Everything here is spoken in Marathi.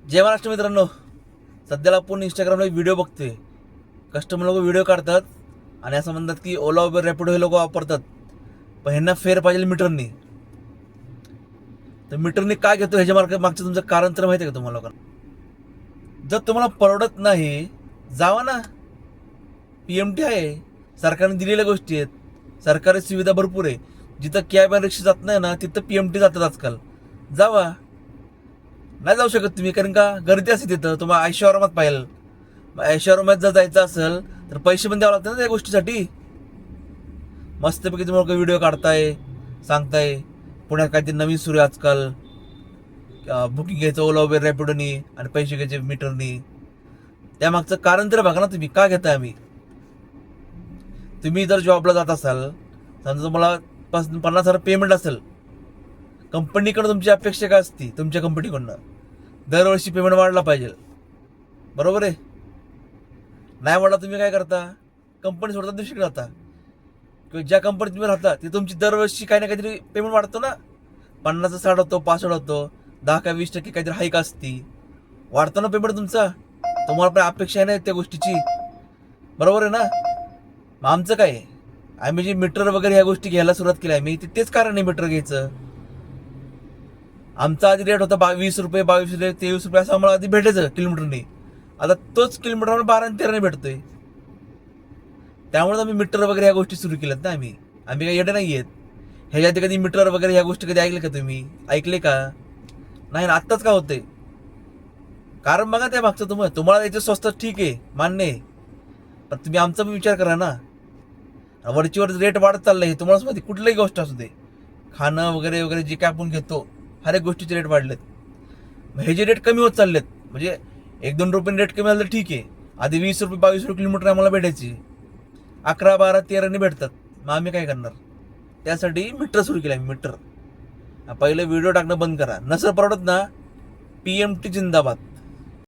जय महाराष्ट्र मित्रांनो. सध्याला आपण इंस्टाग्रामला व्हिडिओ बघतोय. कस्टमर लोक व्हिडिओ काढतात आणि असं म्हणतात की ओला उबर रॅपिडो हे लोक वापरतात, पण ह्यांना फेअर पाहिजे मीटरनी. तर मीटरनी काय घेतो ह्याच्या मागचं तुमचं कारण तर माहिती आहे का तुम्हाला लोकांना? जर तुम्हाला परवडत नाही, जावा ना. PMT आहे, सरकारने दिलेल्या गोष्टी आहेत, सरकारी सुविधा भरपूर आहे. जिथं कॅब आणि रिक्षा जात नाही ना, तिथं PMT जातात आजकाल. जावा. नाही जाऊ शकत तुम्ही, कारण का गर्दी असते तिथं. तुम्हाला ऐशोआरामात पाहिजे. ऐशोआरामात जर जायचं असेल तर पैसे पण द्यावं लागतं ना त्या गोष्टीसाठी. मस्तपैकी तुम्ही लोक व्हिडिओ काढताय, सांगताय पुण्यात काहीतरी नवीन सुरू आहे आजकाल, बुकिंग घ्यायचं ओला उबेर रॅपिडोनी आणि पैसे घ्यायचे मीटरनी. त्यामागचं कारण तर बघा ना तुम्ही, का घेताय आम्ही. तुम्ही जर जॉबला जात असाल, समजा तुम्हाला 50,000 पेमेंट असेल, कंपनीकडनं तुमची अपेक्षा काय असती? तुमच्या कंपनीकडनं दरवर्षी पेमेंट वाढला पाहिजे, बरोबर आहे? नाही वाढला तुम्ही काय करता? कंपनी सोडता दुसरीकडे जाता, किंवा ज्या कंपनीत तुम्ही राहता ती तुमची दरवर्षी काही ना काहीतरी पेमेंट वाढतो ना. 50 60 होतो, 65 होतो, 10 का 20% काहीतरी हाईक असती. वाढतो ना पेमेंट तुमचा. तुम्हाला पण अपेक्षा आहे ना त्या गोष्टीची, बरोबर आहे ना? मग आमचं काय? आम्ही जे मीटर वगैरे ह्या गोष्टी घ्यायला सुरुवात केली आम्ही, तेच कारण आहे मीटर घ्यायचं. आमचा आधी रेट होता 20 रुपये, 22 रुपये, 23 रुपये असं आम्हाला आधी भेटायचं किलोमीटरने. आता तोच किलोमीटर 12 आणि 13 भेटतोय. त्यामुळे आम्ही मीटर वगैरे ह्या गोष्टी सुरू केल्यात ना. आम्ही काही येडे नाही आहेत. ह्याच्या आधी कधी मीटर वगैरे ह्या गोष्टी कधी ऐकले का तुम्ही? ऐकले का? नाही ना. आत्ताच का होतंय? कारण बघा त्या मागचं. तुम्हाला याचं स्वस्त ठीक आहे, मान्य आहे, पण तुम्ही आमचा पण विचार करा ना. वरचीवर रेट वाढत चाललंय हे तुम्हालाच माहिती. कुठलीही गोष्ट असू दे, खाणं वगैरे वगैरे जे काय आपण घेतो, हर एक गोष्टीचे रेट वाढलेत. हे जे रेट कमी होत चाललेत, म्हणजे 1-2 रुपये रेट कमी झालं तर ठीक आहे. आधी 20 रुपये 22 रुपये किलोमीटर आम्हाला भेटायची, 11 12 13 भेटतात. मग आम्ही काय करणार? त्यासाठी मीटर सुरू केलं आम्ही. मीटर पहिलं व्हिडिओ टाकणं बंद करा. नसं परवडत ना, PMT जिंदाबाद.